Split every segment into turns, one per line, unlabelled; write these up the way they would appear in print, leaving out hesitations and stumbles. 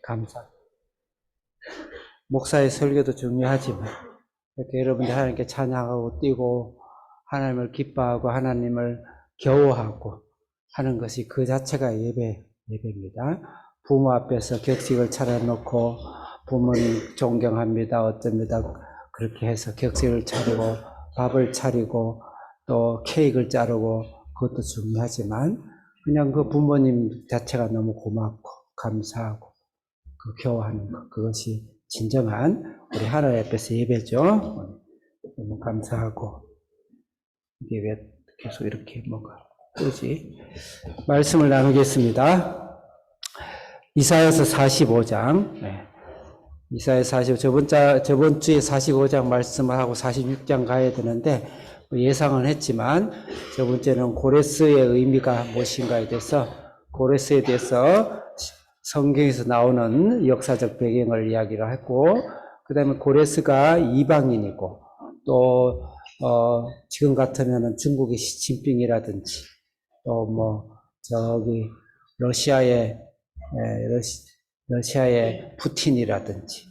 감사. 목사의 설교도 중요하지만 이렇게 여러분들 하나님께 찬양하고 뛰고 하나님을 기뻐하고 하나님을 겨워하고 하는 것이 그 자체가 예배입니다. 부모 앞에서 격식을 차려놓고 부모님 존경합니다, 어쩝니다. 그렇게 해서 격식을 차리고 밥을 차리고 또 케이크를 자르고 그것도 중요하지만 그냥 그 부모님 자체가 너무 고맙고 감사하고 그 겨워하는 것, 그것이 진정한 우리 하나님 앞에서 예배죠. 너무 감사하고 이게 왜 계속 이렇게 뭐가 뜨지? 말씀을 나누겠습니다. 이사야서 45장. 이사야 45, 저번 주에 45장 말씀을 하고 46장 가야 되는데, 예상은 했지만, 저번 주에는 고레스의 의미가 무엇인가에 대해서, 고레스에 대해서 성경에서 나오는 역사적 배경을 이야기를 했고, 그 다음에 고레스가 이방인이고, 또, 지금 같으면은 중국의 시진핑이라든지, 또 러시아의 푸틴이라든지,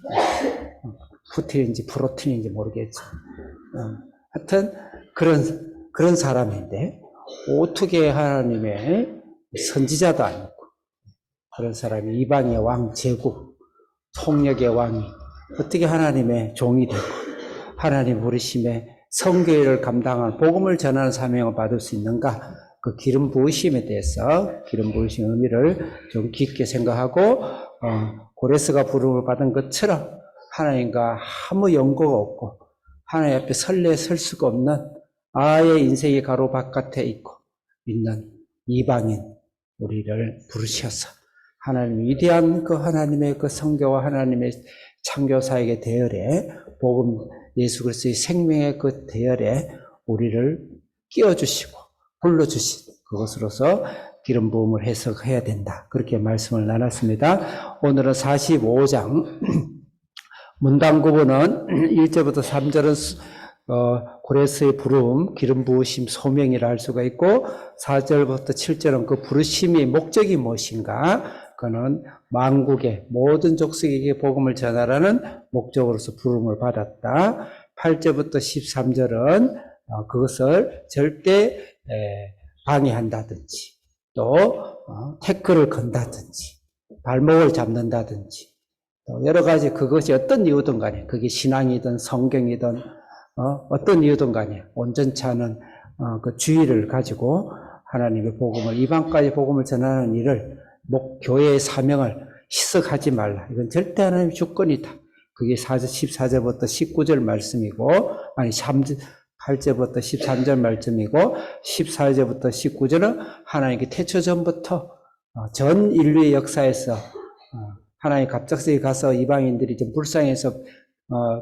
푸틴인지 프로틴인지 모르겠죠. 하여튼, 그런 사람인데, 어떻게 하나님의 선지자도 아니고, 그런 사람이 이방의 왕, 제국, 통역의 왕이 어떻게 하나님의 종이 되고, 하나님 부르심에 성교회를 감당한 복음을 전하는 사명을 받을 수 있는가? 그 기름 부으심에 대해서 기름 부으심 의미를 좀 깊게 생각하고 고레스가 부름을 받은 것처럼 하나님과 아무 연고가 없고 하나님 앞에 설레 설 수가 없는 아예 인생의 가로 바깥에 있는 이방인 우리를 부르셔서 하나님 위대한 그 하나님의 그 성교와 하나님의 창조사역의 대열에 복음 예수 그리스도의 생명의 그 대열에 우리를 끼워주시고 불러주신 그것으로서 기름 부음을 해석해야 된다. 그렇게 말씀을 나눴습니다. 오늘은 45장 문단 구분은 1절부터 3절은 고레스의 부름, 기름 부으심 소명이라 할 수가 있고 4절부터 7절은 그 부르심의 목적이 무엇인가? 그는 만국의 모든 족속에게 복음을 전하라는 목적으로서 부름을 받았다. 8절부터 13절은 그것을 절대 방해한다든지 또 태클을 건다든지 발목을 잡는다든지 또 여러 가지 그것이 어떤 이유든 간에 그게 신앙이든 성경이든 어떤 이유든 간에 온전치 않은 그 주의를 가지고 하나님의 복음을 이방까지 복음을 전하는 일을 교회의 사명을 희석하지 말라. 이건 절대 하나님의 주권이다. 그게 14절부터 19절 말씀이고, 아니 8절부터 13절 말씀이고, 14절부터 19절은 하나님께 태초 전부터 전 인류의 역사에서 하나님 갑작스레 가서 이방인들이 좀 불쌍해서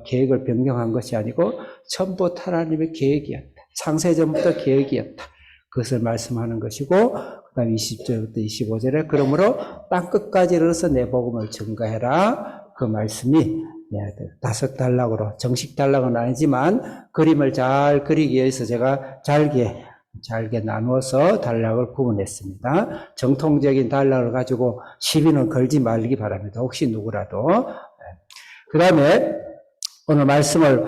계획을 변경한 것이 아니고 전부터 하나님의 계획이었다. 창세 전부터 계획이었다. 그것을 말씀하는 것이고 그 다음에 20절부터 25절에 그러므로 땅끝까지 이르러서 내 복음을 증거해라. 그 말씀이 5단락으로 정식 단락은 아니지만 그림을 잘 그리기 위해서 제가 잘게 나누어서 단락을 구분했습니다. 정통적인 단락을 가지고 시비는 걸지 말기 바랍니다. 혹시 누구라도. 그 다음에 오늘 말씀을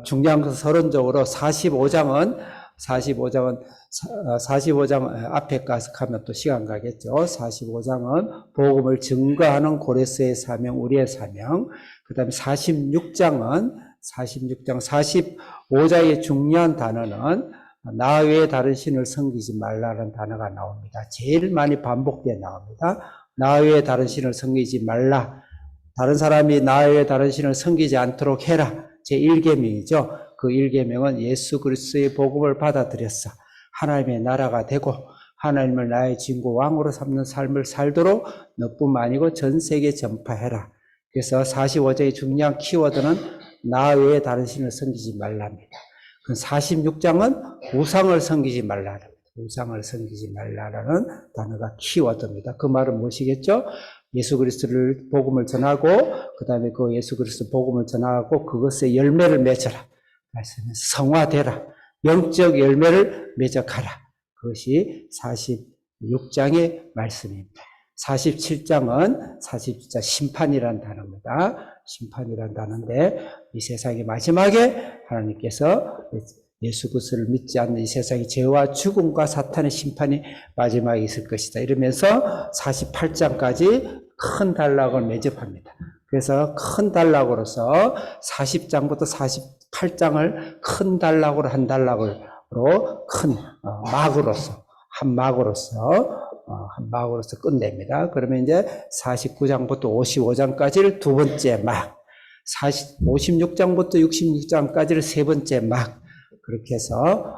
중요한 것은 서론적으로 45장 앞에 가서 가면 또 시간 가겠죠. 45장은 복음을 증거하는 고레스의 사명, 우리의 사명. 그 다음에 45장 45장의 중요한 단어는 나 외에 다른 신을 섬기지 말라는 단어가 나옵니다. 제일 많이 반복되어 나옵니다. 나 외에 다른 신을 섬기지 말라. 다른 사람이 나 외에 다른 신을 섬기지 않도록 해라. 제1계명이죠. 그 1계명은 예수 그리스도의 복음을 받아들였어. 하나님의 나라가 되고 하나님을 나의 진구 왕으로 삼는 삶을 살도록 너뿐만 아니고 전 세계에 전파해라. 그래서 45장의 중요한 키워드는 나 외에 다른 신을 섬기지 말랍니다. 그 46장은 우상을 섬기지 말라랍니다. 우상을 섬기지 말라라는 단어가 키워드입니다. 그 말은 무엇이겠죠? 예수 그리스도를 복음을 전하고 그 다음에 그 예수 그리스도 복음을 전하고 그것의 열매를 맺어라. 성화되라. 영적 열매를 맺어가라. 그것이 46장의 말씀입니다. 47장은 47장 심판이란 단어입니다. 심판이란 단어인데 이 세상의 마지막에 하나님께서 예수 그리스도를 믿지 않는 이 세상의 죄와 죽음과 사탄의 심판이 마지막에 있을 것이다. 이러면서 48장까지 큰 단락을 매접합니다. 그래서 큰 단락으로서 40장부터 48장을 큰 단락으로 한 단락으로 큰 막으로서 한 막으로서 끝냅니다. 그러면 이제 49장부터 55장까지를 두 번째 막, 56장부터 66장까지를 세 번째 막, 그렇게 해서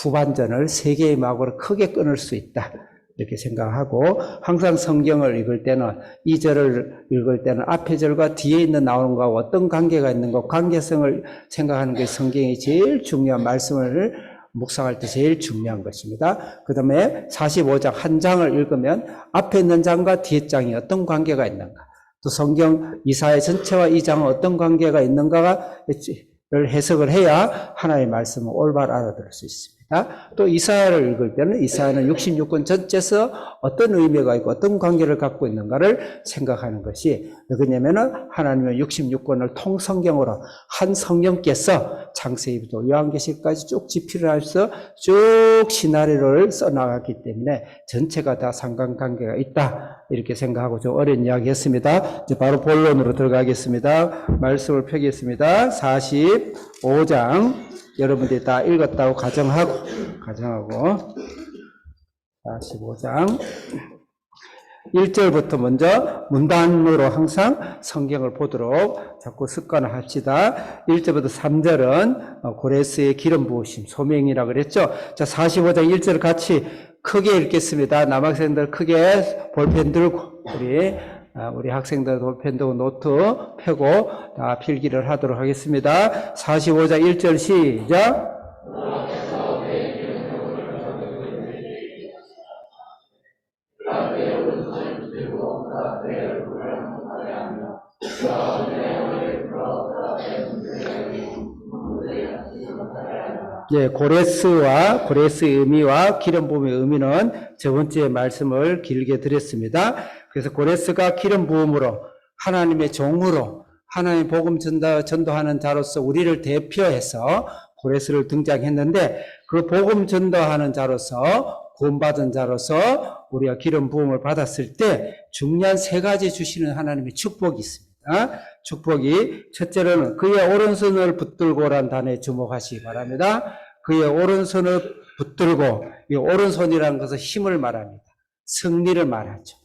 후반전을 세 개의 막으로 크게 끊을 수 있다. 이렇게 생각하고, 항상 성경을 읽을 때는, 이 절을 읽을 때는 앞에 절과 뒤에 있는 나오는 거와 어떤 관계가 있는가, 관계성을 생각하는 게 성경의 제일 중요한 말씀을 묵상할 때 제일 중요한 것입니다. 그 다음에 45장 한 장을 읽으면 앞에 있는 장과 뒤에 장이 어떤 관계가 있는가, 또 성경 이사야 전체와 이 장은 어떤 관계가 있는가를 해석을 해야 하나님의 말씀을 올바로 알아들을 수 있습니다. 또 이사야를 읽을 때는 이사야는 66권 전체에서 어떤 의미가 있고 어떤 관계를 갖고 있는가를 생각하는 것이, 왜냐하면 하나님은 66권을 통성경으로 한 성령께서 창세기부터 요한계시까지 쭉 지필을 해서 쭉 시나리오를 써나갔기 때문에 전체가 다 상관관계가 있다, 이렇게 생각하고 좀 어려운 이야기 했습니다. 이제 바로 본론으로 들어가겠습니다. 말씀을 펴겠습니다. 45장 여러분들이 다 읽었다고 가정하고 45장 1절부터 먼저 문단으로 항상 성경을 보도록 자꾸 습관을 합시다. 1절부터 3절은 고레스의 기름 부으심, 소명이라고 그랬죠. 자, 45장 1절을 같이 크게 읽겠습니다. 남학생들 크게 볼펜 들고, 우리 학생들 볼펜 들고 노트 펴고 다 필기를 하도록 하겠습니다. 45장 1절 시작. 예, 고레스의 의미와 기름 부음의 의미는 저번주에 말씀을 길게 드렸습니다. 그래서 고레스가 기름 부음으로 하나님의 종으로 하나님의 복음 전도하는 자로서 우리를 대표해서 고레스를 등장했는데, 그 복음 전도하는 자로서 구원받은 자로서 우리가 기름 부음을 받았을 때 중요한 세 가지 주시는 하나님의 축복이 있습니다. 축복이 첫째로는 그의 오른손을 붙들고란 단어에 주목하시기 바랍니다. 그의 오른손을 붙들고, 이 오른손이라는 것은 힘을 말합니다. 승리를 말하죠.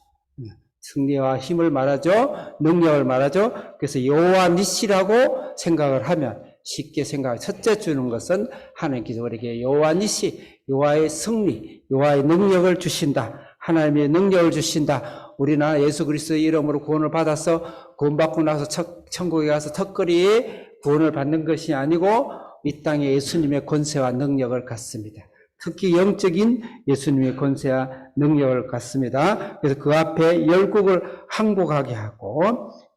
승리와 힘을 말하죠. 능력을 말하죠. 그래서 여호와 니시라고 생각을 하면 쉽게 생각해. 첫째 주는 것은 하나님께서 우리에게 여호와 니시, 여호와의 승리, 여호와의 능력을 주신다. 하나님의 능력을 주신다. 우리나라 예수 그리스도의 이름으로 구원을 받아서 구원받고 나서 천국에 가서 턱걸이 구원을 받는 것이 아니고 이 땅에 예수님의 권세와 능력을 갖습니다. 특히 영적인 예수님의 권세와 능력을 갖습니다. 그래서 그 앞에 열국을 항복하게 하고,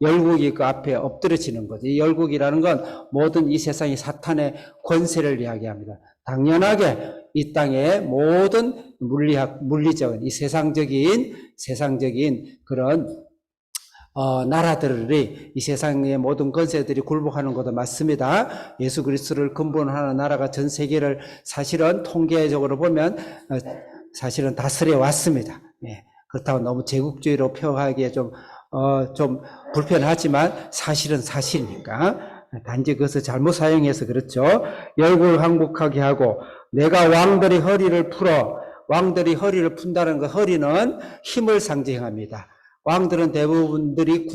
열국이 그 앞에 엎드려지는 거죠. 이 열국이라는 건 모든 이 세상의 사탄의 권세를 이야기합니다. 당연하게 이 땅의 모든 물리적인 이 세상적인 그런 나라들이, 이 세상의 모든 권세들이 굴복하는 것도 맞습니다. 예수 그리스도를 근본으로 하는 나라가 전 세계를 사실은 통계적으로 보면 사실은 다스려 왔습니다. 예. 그렇다고 너무 제국주의로 표현하기에 좀 불편하지만 사실은 사실이니까. 단지 그것을 잘못 사용해서 그렇죠. 열국을 항복하게 하고, 내가 왕들의 허리를 풀어. 왕들이 허리를 푼다는 것, 허리는 힘을 상징합니다. 왕들은 대부분들이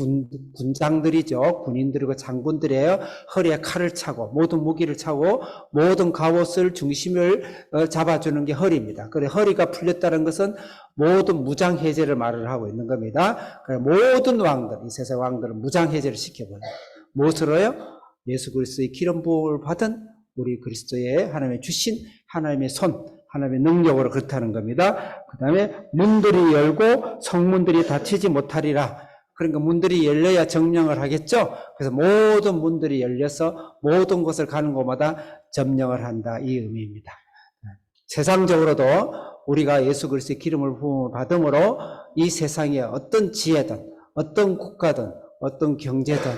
군장들이죠. 군인들이고 장군들이에요. 허리에 칼을 차고 모든 무기를 차고 모든 갑옷을 중심을 잡아주는 게 허리입니다. 그래, 허리가 풀렸다는 것은 모든 무장해제를 말을 하고 있는 겁니다. 그래, 모든 왕들, 이 세상 왕들은 무장해제를 시켜버려요. 무엇으로요? 예수 그리스도의 기름 부음을 받은 우리 그리스도의 하나님의 주신 하나님의 손, 하나님의 능력으로 그렇다는 겁니다. 그 다음에 문들이 열고 성문들이 닫히지 못하리라. 그러니까 문들이 열려야 점령을 하겠죠. 그래서 모든 문들이 열려서 모든 곳을 가는 곳마다 점령을 한다, 이 의미입니다. 세상적으로도 우리가 예수 그리스도의 기름을 부음을 받음으로 이 세상에 어떤 지혜든 어떤 국가든 어떤 경제든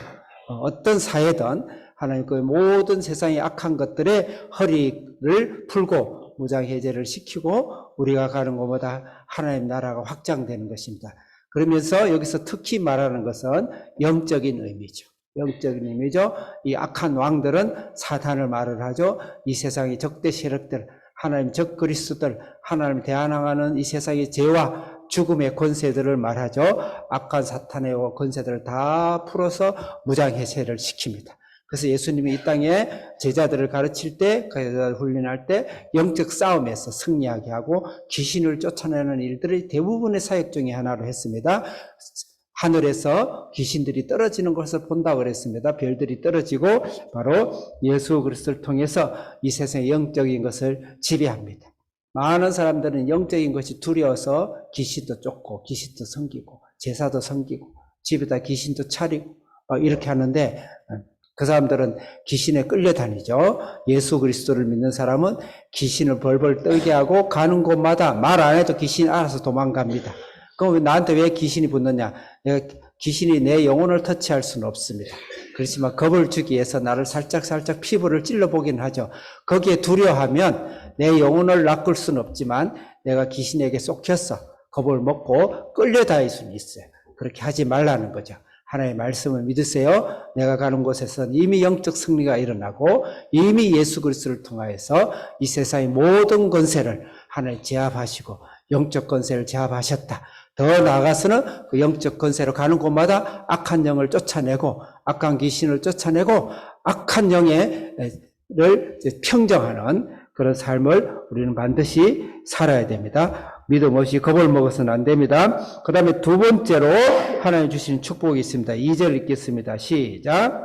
어떤 사회든 하나님 그 모든 세상의 악한 것들의 허리를 풀고 무장해제를 시키고 우리가 가는 곳마다 하나님 나라가 확장되는 것입니다. 그러면서 여기서 특히 말하는 것은 영적인 의미죠. 영적인 의미죠. 이 악한 왕들은 사탄을 말을 하죠. 이 세상의 적대 세력들, 하나님 적 그리스도들, 하나님 대항하는 이 세상의 죄와 죽음의 권세들을 말하죠. 악한 사탄의 권세들을 다 풀어서 무장해제를 시킵니다. 그래서 예수님이 이 땅에 제자들을 가르칠 때, 제자들을 훈련할 때 영적 싸움에서 승리하게 하고 귀신을 쫓아내는 일들이 대부분의 사역 중에 하나로 했습니다. 하늘에서 귀신들이 떨어지는 것을 본다고 그랬습니다. 별들이 떨어지고 바로 예수 그리스도를 통해서 이 세상의 영적인 것을 지배합니다. 많은 사람들은 영적인 것이 두려워서 귀신도 쫓고 귀신도 섬기고 제사도 섬기고 집에다 귀신도 차리고 이렇게 하는데 그 사람들은 귀신에 끌려다니죠. 예수 그리스도를 믿는 사람은 귀신을 벌벌 떨게 하고 가는 곳마다 말 안 해도 귀신이 알아서 도망갑니다. 그럼 나한테 왜 귀신이 붙느냐? 내가 귀신이 내 영혼을 터치할 수는 없습니다. 그렇지만 겁을 주기 위해서 나를 살짝 피부를 찔러보긴 하죠. 거기에 두려워하면 내 영혼을 낚을 수는 없지만 내가 귀신에게 쏙혀서 겁을 먹고 끌려다닐 수는 있어요. 그렇게 하지 말라는 거죠. 하나님의 말씀을 믿으세요. 내가 가는 곳에서는 이미 영적 승리가 일어나고 이미 예수 그리스도를 통하여서 이 세상의 모든 권세를 하나님 제압하시고 영적 권세를 제압하셨다. 더 나아가서는 그 영적 권세로 가는 곳마다 악한 영을 쫓아내고 악한 귀신을 쫓아내고 악한 영을 평정하는 그런 삶을 우리는 반드시 살아야 됩니다. 믿음 없이 겁을 먹어서는 안 됩니다. 그 다음에 두 번째로 하나님 주시는 축복이 있습니다. 2절 읽겠습니다. 시작.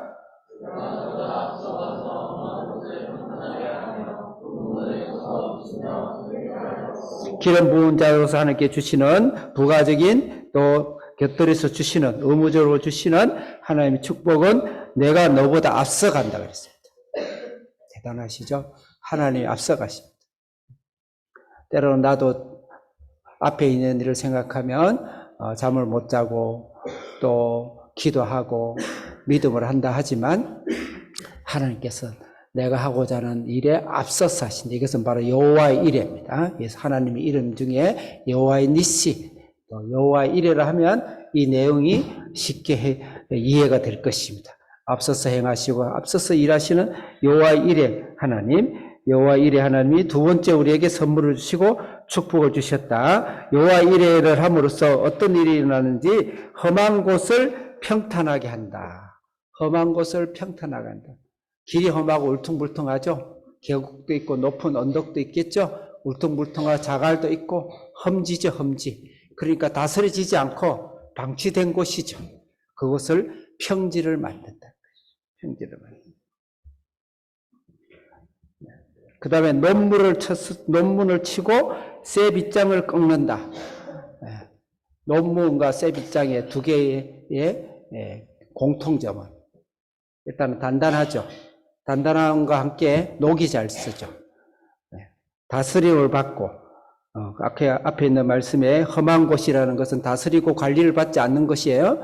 기름 부은 자로서 하나님께 주시는 부가적인 또 곁들여서 주시는 의무적으로 주시는 하나님의 축복은 내가 너보다 앞서간다 그랬습니다. 대단하시죠? 하나님이 앞서가십니다. 때로는 나도 앞에 있는 일을 생각하면 잠을 못 자고 또 기도하고 믿음을 한다 하지만 하나님께서 내가 하고자 하는 일에 앞서서 하신다. 이것은 바로 여호와의 이레입니다. 그래서 하나님의 이름 중에 여호와의 니시, 여호와의 이레라 하면 이 내용이 쉽게 이해가 될 것입니다. 앞서서 행하시고 앞서서 일하시는 여호와의 이레 하나님, 여호와의 이레 하나님이 두 번째 우리에게 선물을 주시고 축복을 주셨다. 여호와의 이레를 함으로써 어떤 일이 일어나는지 험한 곳을 평탄하게 한다. 험한 곳을 평탄하게 한다. 길이 험하고 울퉁불퉁하죠. 계곡도 있고 높은 언덕도 있겠죠. 울퉁불퉁하고 자갈도 있고 험지죠, 험지. 그러니까 다스려지지 않고 방치된 곳이죠. 그곳을 평지를 만든다. 평지를 만든다. 그 다음에 논문을 치고 쇠 빗장을 꺾는다. 논문과 쇠 빗장의 두 개의 공통점은 일단은 단단하죠. 단단함과 함께 녹이 잘 쓰죠. 다스림을 받고 앞에 있는 말씀에 험한 곳이라는 것은 다스리고 관리를 받지 않는 것이에요.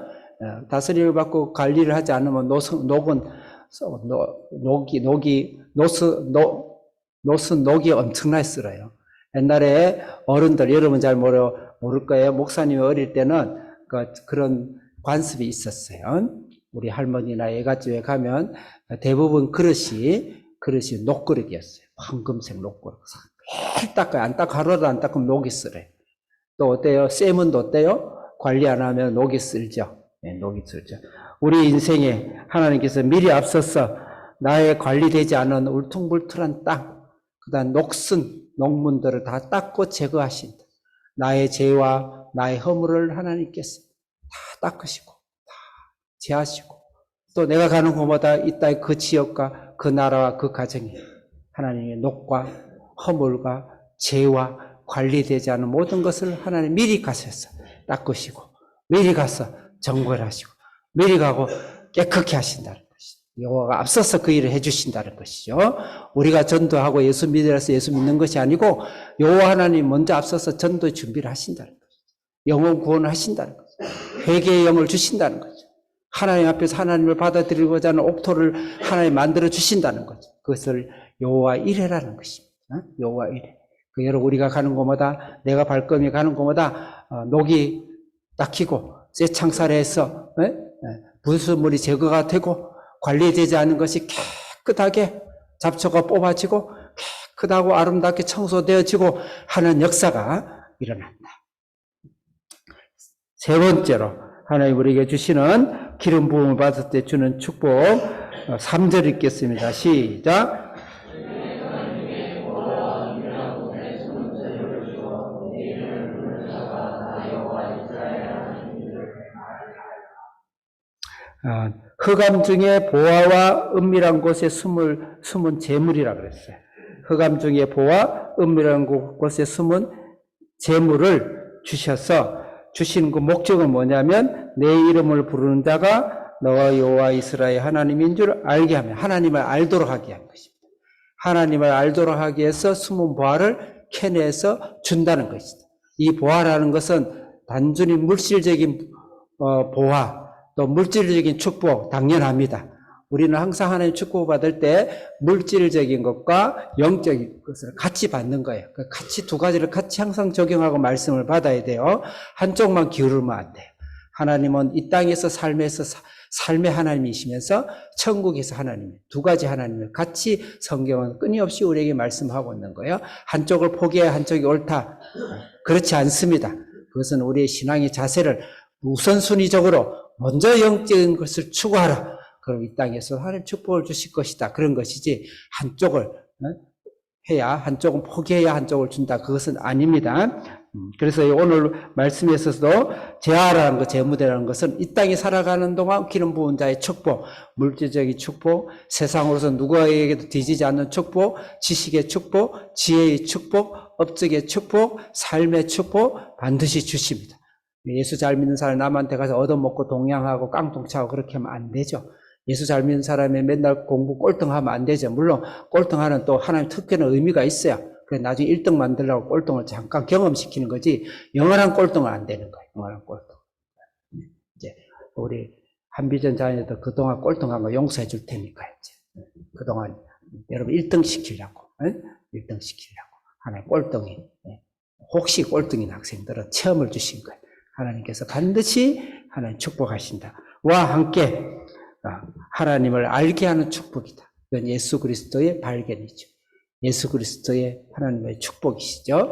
다스림을 받고 관리를 하지 않으면 녹이 엄청나게 쓸어요. 옛날에 어른들, 여러분 잘 모를 거예요. 목사님이 어릴 때는 그런 관습이 있었어요. 우리 할머니나 애갓집에 가면 대부분 그릇이 녹그릇이었어요. 황금색 녹그릇. 매일 닦아요. 안 닦아, 하루도 안 닦으면 녹이 쓸어요. 또 어때요? 쌤은도 어때요? 관리 안 하면 녹이 쓸죠. 네, 녹이 쓸죠. 우리 인생에 하나님께서 미리 앞서서 나의 관리되지 않은 울퉁불퉁한 땅, 그 다음 녹슨 녹문들을 다 닦고 제거하신다. 나의 죄와 나의 허물을 하나님께서 다 닦으시고 다 제하시고 또 내가 가는 곳마다 이 땅의 그 지역과 그 나라와 그 가정에 하나님의 녹과 허물과 죄와 관리되지 않은 모든 것을 하나님 미리 가셔서 닦으시고 미리 가서 정벌하시고 미리 가고 깨끗게 하신다는 것입니다. 여호와가 앞서서 그 일을 해주신다는 것이죠. 우리가 전도하고 예수 믿으라서 예수 믿는 것이 아니고 여호와 하나님 먼저 앞서서 전도의 준비를 하신다는 거죠. 영혼 구원을 하신다는 거죠. 회개의 영을 주신다는 거죠. 하나님 앞에서 하나님을 받아들이고자 하는 옥토를 하나님 만들어 주신다는 거죠. 그것을 여호와 이레라는 것입니다. 여호와 이레. 여러분 우리가 가는 곳마다 내가 발걸음이 가는 곳마다 녹이 닦이고 새 창살해서 분수물이 제거가 되고 관리되지 않은 것이 깨끗하게 잡초가 뽑아지고 깨끗하고 아름답게 청소되어지고 하는 역사가 일어난다. 세 번째로 하나님 우리에게 주시는 기름 부음을 받을 때 주는 축복 3절 읽겠습니다. 시작. 흑암 중에 보화와 은밀한 곳에 숨은 재물이라 그랬어요. 흑암 중에 보화, 은밀한 곳에 숨은 재물을 주셔서 주신 그 목적은 뭐냐면 내 이름을 부르는 자가 너와 여호와 이스라엘 하나님인 줄 알게 하며 하나님을 알도록 하게 한 것입니다. 하나님을 알도록 하기 위해서 숨은 보화를 캐내서 준다는 것이다. 이 보화라는 것은 단순히 물질적인 보화 또 물질적인 축복 당연합니다. 우리는 항상 하나님 축복을 받을 때 물질적인 것과 영적인 것을 같이 받는 거예요. 같이 두 가지를 같이 항상 적용하고 말씀을 받아야 돼요. 한쪽만 기울이면 안 돼요. 하나님은 이 땅에서 삶의 하나님이시면서 천국에서 하나님, 두 가지 하나님을 같이 성경은 끊임없이 우리에게 말씀하고 있는 거예요. 한쪽을 포기해야 한쪽이 옳다. 그렇지 않습니다. 그것은 우리의 신앙의 자세를 우선순위적으로 먼저 영적인 것을 추구하라. 그럼 이 땅에서 하나님 축복을 주실 것이다. 그런 것이지 한쪽을 해야 한쪽은 포기해야 한쪽을 준다. 그것은 아닙니다. 그래서 오늘 말씀에서도 재화라는 것, 재무대라는 것은 이 땅에 살아가는 동안 기름 부은 자의 축복, 물질적인 축복, 세상으로서 누구에게도 뒤지지 않는 축복, 지식의 축복, 지혜의 축복, 업적의 축복, 삶의 축복 반드시 주십니다. 예수 잘 믿는 사람 남한테 가서 얻어먹고 동양하고 깡통차고 그렇게 하면 안 되죠. 예수 잘 믿는 사람이 맨날 공부 꼴등하면 안 되죠. 물론 꼴등하는 또 하나님 특별한 의미가 있어요. 그래서 나중에 1등 만들려고 꼴등을 잠깐 경험시키는 거지 영원한 꼴등은 안 되는 거예요. 영원한 꼴등. 이제 우리 한비전 자녀도 그동안 꼴등한 거 용서해 줄 테니까요. 이제. 그동안 여러분 1등 시키려고 1등 시키려고 하나님 꼴등이 혹시 꼴등인 학생들은 체험을 주신 거예요. 하나님께서 반드시 하나님 축복하신다. 와 함께 하나님을 알게 하는 축복이다. 이건 예수 그리스도의 발견이죠. 예수 그리스도의 하나님의 축복이시죠.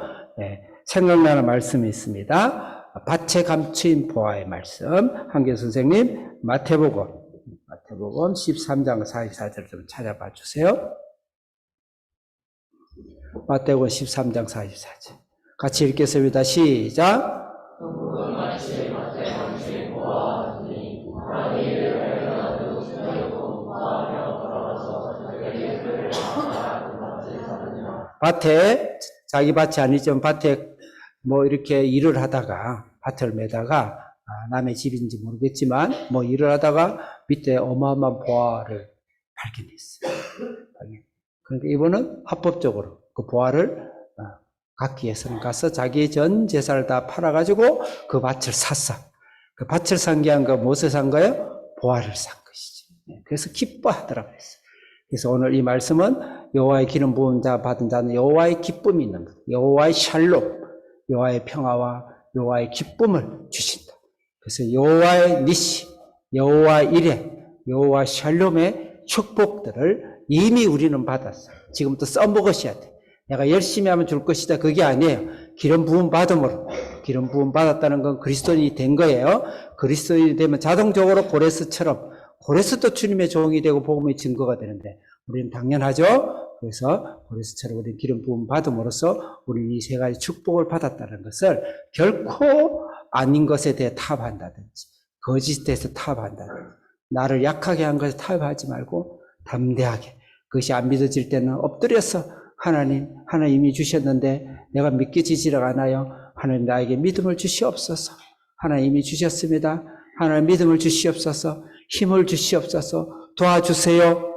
생각나는 말씀이 있습니다. 밭에 감추인 보화의 말씀. 한교 선생님 마태복음 13장 44절 좀 찾아봐 주세요. 마태복음 13장 44절 같이 읽겠습니다. 시작. 밭에, 자기 밭이 아니지만 밭에 뭐 이렇게 일을 하다가, 밭을 매다가, 남의 집인지 모르겠지만, 뭐 일을 하다가 밑에 어마어마한 보화를 발견했어요. 그러니까 이분은 합법적으로 그 보화를 갖기 위해서는 가서 자기 전 재산을 다 팔아가지고 그 밭을 샀어. 그 밭을 산 게 아니라 무엇을 산 거예요? 보화를 산 것이지. 그래서 기뻐하더라고요. 그래서 오늘 이 말씀은 여호와의 기름 부은 자 받은 자는 여호와의 기쁨이 있는 것, 여호와의 샬롬, 여호와의 평화와 여호와의 기쁨을 주신다. 그래서 여호와의 니시, 여호와 이레, 여호와 샬롬의 축복들을 이미 우리는 받았어요. 지금부터 써먹으셔야 돼. 내가 열심히 하면 줄 것이다. 그게 아니에요. 기름 부음 받음으로. 기름 부음 받았다는 건 그리스도인이 된 거예요. 그리스도인이 되면 자동적으로 고레스처럼 고레스도 주님의 종이 되고 복음의 증거가 되는데 우리는 당연하죠. 그래서 고레스처럼 우리는 기름 부음 받음으로써 우리는 이 세 가지 축복을 받았다는 것을 결코 아닌 것에 대해 타협한다든지 거짓에서 타협한다든지 나를 약하게 한 것에 타협하지 말고 담대하게 그것이 안 믿어질 때는 엎드려서 하나님이 주셨는데 내가 믿겨지지를 않아요. 하나님 나에게 믿음을 주시옵소서. 하나님이 주셨습니다. 하나님 믿음을 주시옵소서. 힘을 주시옵소서. 도와주세요.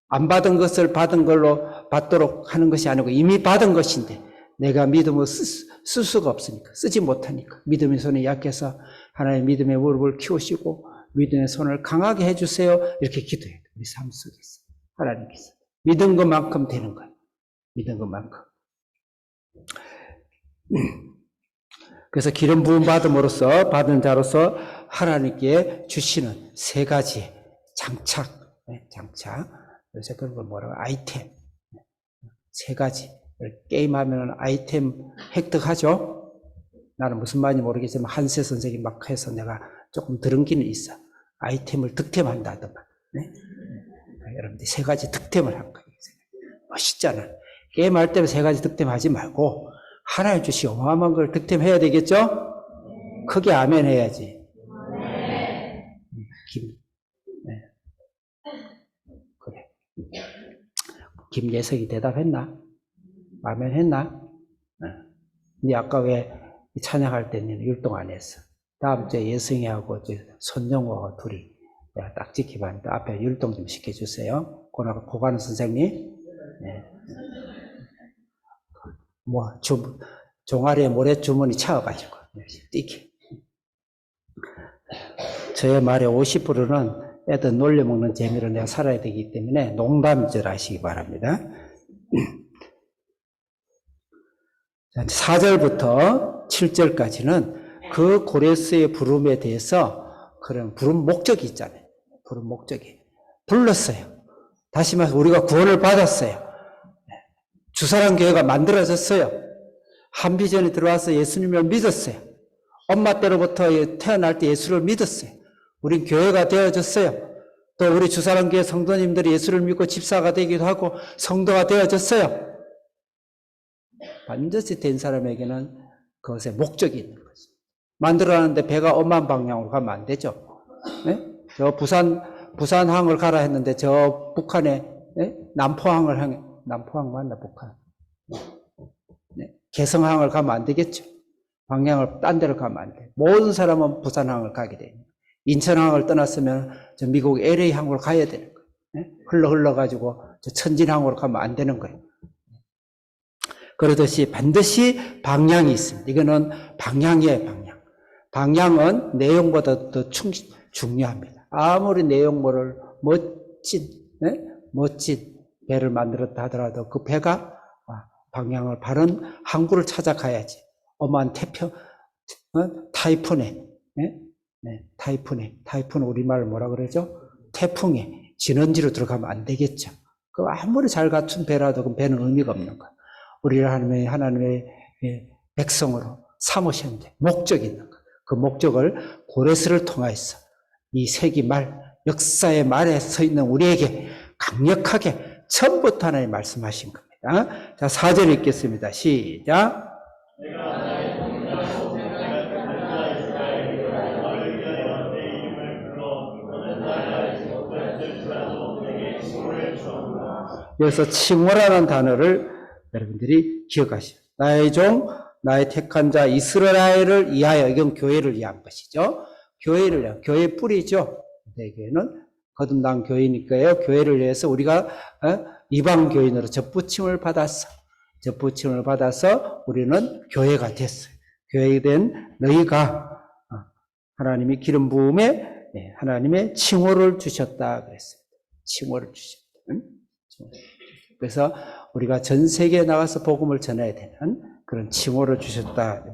안 받은 것을 받은 걸로 받도록 하는 것이 아니고 이미 받은 것인데 내가 믿음을 쓸 수가 없으니까, 쓰지 못하니까 믿음의 손이 약해서 하나님 믿음의 무릎을 키우시고 믿음의 손을 강하게 해주세요. 이렇게 기도해요. 우리 삶 속에서 하나님께서 믿은 것만큼 되는 거예요. 믿은 것만큼. 그래서 기름 부음 받음으로써, 받은 자로서 하나님께 주시는 세 가지 장착. 요새 그런 걸 뭐라고, 아이템. 세 가지. 게임하면 아이템 획득하죠? 나는 무슨 말인지 모르겠지만 한세 선생님 막 해서 내가 조금 들은 기는 있어. 아이템을 득템한다더만. 네? 여러분들 세 가지 득템을 한 거예요. 멋있잖아. 게임할 때는 세 가지 득템하지 말고 하나님 주시 어마어마한 걸 득템해야 되겠죠? 크게 아멘 해야지. 네. 그래. 김예석이 대답했나? 아멘 했나? 네. 아까 왜 찬양할 때는 율동 안 했어? 다음 주에 예승이하고 손영호하고 둘이 내가 딱 지켜봤는데 앞에 율동 좀 시켜주세요. 고가는 선생님. 네. 종아리에 모래 주머니 차가지고 뛰게. 저의 말의 50%는 애들 놀려먹는 재미로 내가 살아야 되기 때문에 농담인 줄 아시기 바랍니다. 4절부터 7절까지는 그 고레스의 부름에 대해서 그런 부름 목적이 있잖아요. 부름 목적이. 불렀어요. 다시 말해서 우리가 구원을 받았어요. 주사람 교회가 만들어졌어요. 한비전에 들어와서 예수님을 믿었어요. 엄마 때로부터 태어날 때 예수를 믿었어요. 우린 교회가 되어졌어요. 또 우리 주사람 교회 성도님들이 예수를 믿고 집사가 되기도 하고 성도가 되어졌어요. 반드시 된 사람에게는 그것에 목적이 있는 거죠. 만들어놨는데 배가 엄한 방향으로 가면 안 되죠. 네? 저 부산항을 가라 했는데 저 북한에 네? 남포항을 향해, 남포항 맞나 북한? 네. 개성항을 가면 안 되겠죠. 방향을 딴 데로 가면 안 돼. 모든 사람은 부산항을 가게 돼요. 인천항을 떠났으면 저 미국 LA항으로 가야 되는 거예요. 네? 흘러가지고 저 천진항으로 가면 안 되는 거예요. 그러듯이 반드시 방향이 있습니다. 이거는 방향이에요, 방향. 방향은 내용보다 더 중요합니다. 아무리 내용물을 멋진 배를 만들었다 하더라도 그 배가 방향을 바른 항구를 찾아가야지. 어마한 타이푼에, 타이푼 우리말 뭐라 그러죠? 태풍에, 진원지로 들어가면 안 되겠죠. 그 아무리 잘 갖춘 배라도 그 배는 의미가 없는 거예요. 우리를 하나님의 백성으로 삼으셨는데 목적이 있는 거예요. 그 목적을 고레스를 통해서 이 세기 말, 역사의 말에 서 있는 우리에게 강력하게 처음부터 하나님 말씀하신 겁니다. 자, 4절 읽겠습니다. 시작. 여기서 칭호라는 단어를 여러분들이 기억하시오. 나의 종, 나의 택한 자 이스라엘을 위하여, 이건 교회를 위한 것이죠. 교회를 위한, 교회의 뿌리죠. 교회는 거듭난 교회니까요. 교회를 위해서 우리가 이방 교인으로 접붙임을 받았어. 접붙임을 받아서 우리는 교회가 됐어요. 교회된 너희가 하나님이 기름 부음에 하나님의 칭호를 주셨다 그랬습니다. 칭호를 주셨다. 그래서 우리가 전 세계에 나가서 복음을 전해야 되는 그런 칭호를 주셨다.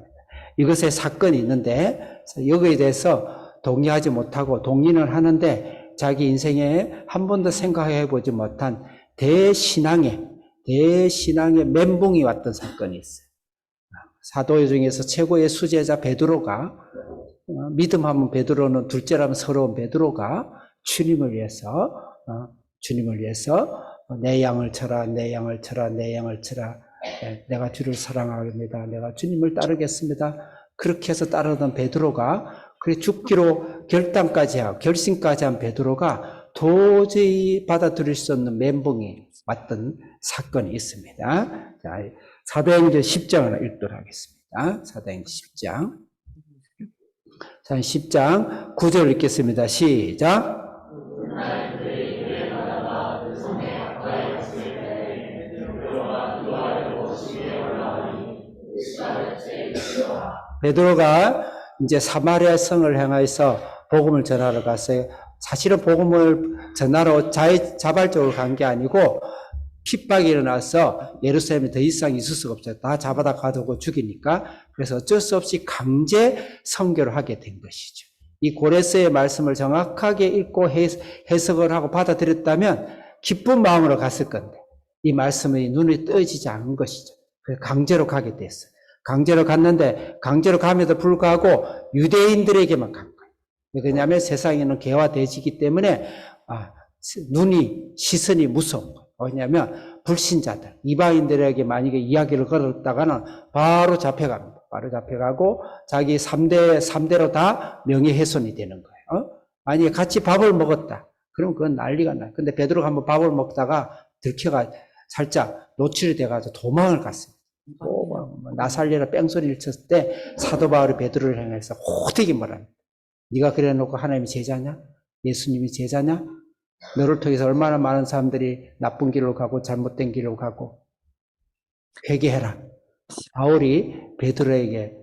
이것에 사건이 있는데 여기에 대해서 동의하지 못하고 동의는 하는데 자기 인생에 한 번도 생각해 보지 못한 대신앙의 멘붕이 왔던 사건이 있어요. 사도 중에서 최고의 수제자 베드로가, 믿음하면 베드로는 둘째라면 서러운 베드로가 주님을 위해서 내 양을 쳐라, 내 양을 쳐라, 내 양을 쳐라. 내가 주를 사랑합니다. 내가 주님을 따르겠습니다. 그렇게 해서 따르던 베드로가 그래 죽기로 결심까지 한 베드로가 도저히 받아들일 수 없는 멘붕이 왔던 사건이 있습니다. 자, 사도행전 10장을 읽도록 하겠습니다. 사도행전 10장. 자, 10장 9절 읽겠습니다. 시작. 베드로가 이제 사마리아 성을 향해서 복음을 전하러 갔어요. 사실은 복음을 전하러 자발적으로 간 게 아니고 핍박이 일어나서 예루살렘에 더 이상 있을 수가 없어요. 다 잡아다 가두고 죽이니까. 그래서 어쩔 수 없이 강제 선교를 하게 된 것이죠. 이 고레스의 말씀을 정확하게 읽고 해석을 하고 받아들였다면 기쁜 마음으로 갔을 건데 이 말씀이 눈에 떠지지 않은 것이죠. 그래서 강제로 가게 됐어요. 강제로 갔는데 강제로 감에도 불구하고 유대인들에게만 간 거예요. 왜냐하면 세상에는 개와 돼지이기 때문에 시선이 무서운 거예요. 왜냐하면 불신자들, 이방인들에게 만약에 이야기를 걸었다가는 바로 잡혀갑니다. 바로 잡혀가고 자기 3대로 다 명예훼손이 되는 거예요. 만약에 같이 밥을 먹었다. 그럼 그건 난리가 나요. 근데 베드로가 한번 밥을 먹다가 들켜가 살짝 노출이 돼가지고 도망을 갔어요. 나 살려라 뺑소리를 쳤을 때 사도 바울이 베드로를 향해서 호되게 말합니다. 네가 그래 놓고 하나님이 제자냐? 예수님이 제자냐? 너를 통해서 얼마나 많은 사람들이 나쁜 길로 가고 잘못된 길로 가고 회개해라. 바울이 베드로에게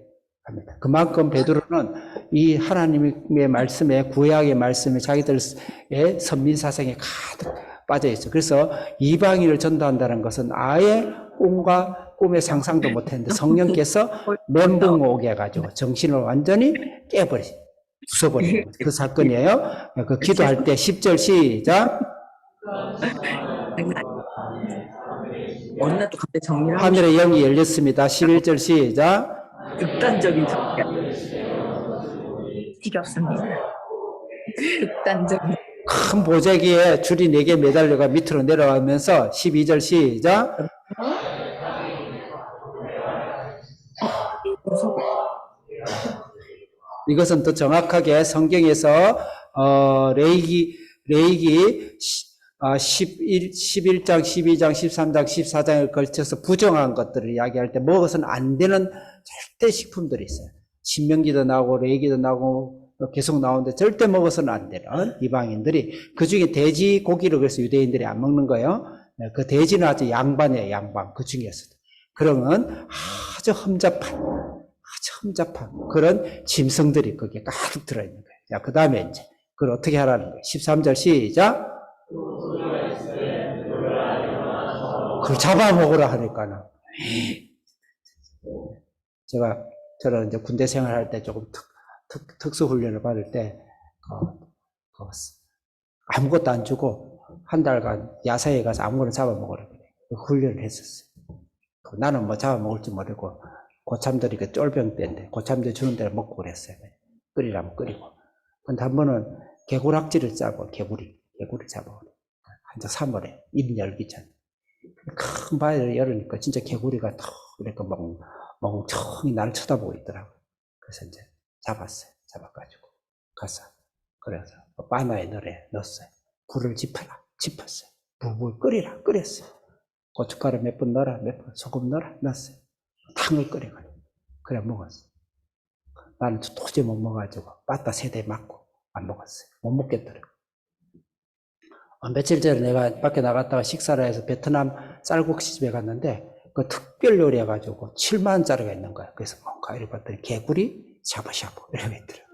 합니다. 그만큼 베드로는 이 하나님의 말씀에 구약의 말씀에 자기들의 선민사상에 가득 빠져 있어. 그래서 이방인을 전도한다는 것은 아예 꿈의 상상도 못했는데 성령께서 멘붕 오게 해가지고 정신을 완전히 부숴버리는 그 사건이에요. 그 기도할 때 10절 시작.
어느 날 또 갑자기 정리를
하늘의 영이 열렸습니다. 11절 시작.
극단적인 정리가 지겹습니다. 극단적인
큰 보자기에 줄이 4개 매달려가 밑으로 내려가면서 12절 시작. 이것은 또 정확하게 성경에서 레위기 11장, 12장, 13장, 14장에 걸쳐서 부정한 것들을 이야기할 때 먹어서는 안 되는 절대 식품들이 있어요. 신명기도 나오고 레위기도 나오고 계속 나오는데 절대 먹어서는 안 되는 이방인들이 그중에 돼지 고기를 그래서 유대인들이 안 먹는 거예요. 그 돼지는 아주 양반이에요. 양반 그 중에서도. 그러면 아주 험잡한 그런 짐승들이 거기에 가득 들어있는 거예요. 자, 그 다음에 이제 그걸 어떻게 하라는 거예요. 13절 시작. 그걸 잡아먹으라 하니까는. 저는 이제 군대 생활할 때 조금 특수훈련을 받을 때, 아무것도 안 주고, 한 달간 야사에 가서 아무거나 잡아먹으라 그래. 그 훈련을 했었어요. 나는 뭐 잡아먹을지 모르고, 고참들이 그 쫄병 때인데, 고참들 주는 대로 먹고 그랬어요. 끓이라면 끓이고. 근데 한 번은 개구락지를 짜고, 개구리 잡아먹으래. 한자 3월에, 입 열기 전. 큰 바위를 열으니까 진짜 개구리가 턱, 이렇게 멍청이 나를 쳐다보고 있더라고요. 그래서 이제 잡아가지고, 가서. 그래서 바나에 넣었어요. 불을 짚었어요. 불을 끓였어요. 고춧가루 몇 번 넣어라, 소금 넣었어요. 탕을 끓여가지고. 그래 먹었어요. 나는 도저히 못 먹어가지고, 빠따 3대 맞고, 안 먹었어요. 못 먹겠더라고요. 며칠 전에 내가 밖에 나갔다가 식사를 해서 베트남 쌀국수집에 갔는데 그 특별 요리 해가지고 7만원짜리가 있는 거야. 그래서 뭔가 이렇게 봤더니 개구리 샤브샤브 이러고 있더라고요.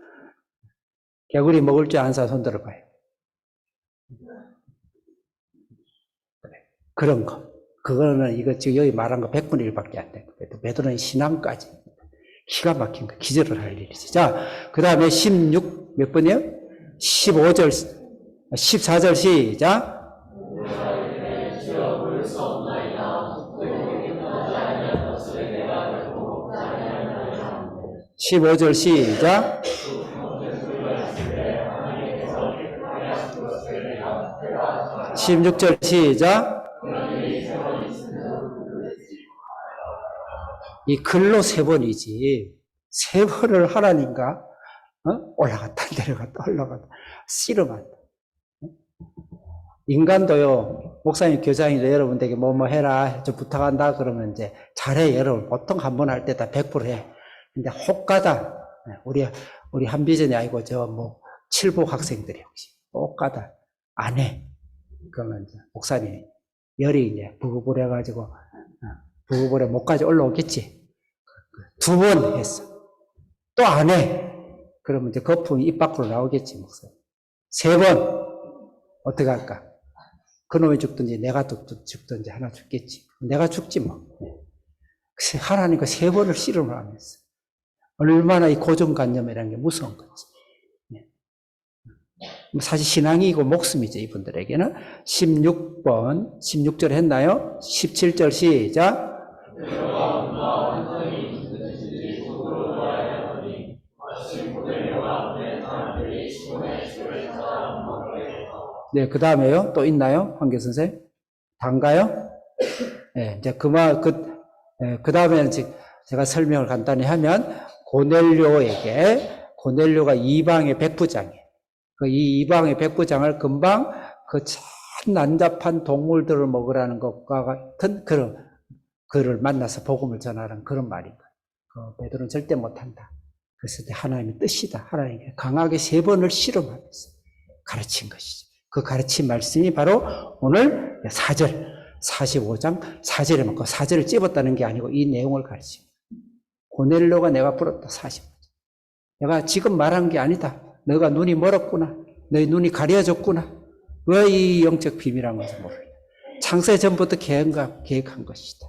개구리 먹을 줄 아는 사람 손 들어봐요. 그런 거. 그거는 이거 지금 여기 말한 거 100분의 1밖에 안 돼. 베드로는 신앙까지. 기가 막힌 거. 기절을 할 일이지. 자, 그 다음에 16, 몇 번이요? 15절, 14절 시작. 15절 시작. 16절 시작. 이 글로 3번이지. 3번을 하라니까 올라갔다 내려갔다 올라갔다 씨름한다. 인간도요, 목사님 교장이 여러분들에게 뭐 해라, 좀 부탁한다, 그러면 이제 잘해, 여러분. 보통 한 번 할 때 다 100% 해. 근데 혹가다, 우리 한비전이 아니고, 칠복 학생들이 혹시, 혹가다, 안 해. 그러면 이제 목사님이 열이 이제 부글부글해가지고, 부글부글해 목까지 올라오겠지. 2번 했어. 또 안 해. 그러면 이제 거품이 입 밖으로 나오겠지, 목사님. 3번, 어떻게 할까? 그놈이 죽든지 내가 죽든지 하나 죽겠지. 내가 죽지 뭐. 하나님과 3번을 씨름을 하면서. 얼마나 이 고정관념이라는 게 무서운 건지. 사실 신앙이고 목숨이죠, 이분들에게는. 16절 했나요? 17절 시작. 네, 그 다음에요? 또 있나요? 황교 선생? 단가요? 네, 이제 그 다음에는 제가 설명을 간단히 하면, 고넬료가 이방의 백부장이에요. 이 이방의 백부장을 금방 그 참 난잡한 동물들을 먹으라는 것과 같은 그를 만나서 복음을 전하는 그런 말인 거예요. 베드로는 절대 못한다. 그래서 하나님의 뜻이다. 하나님께 강하게 3번을 실험하면서 가르친 것이죠. 그 가르친 말씀이 바로 오늘 4절, 45장 4절에 맞고 4절을 찝었다는 게 아니고 이 내용을 가르칩니다. 고넬료가 내가 부렀다. 45절. 내가 지금 말한 게 아니다. 너가 눈이 멀었구나. 너희 눈이 가려졌구나. 왜 이 영적 비밀한 것을 모르냐. 창세 전부터 계획한 것이다.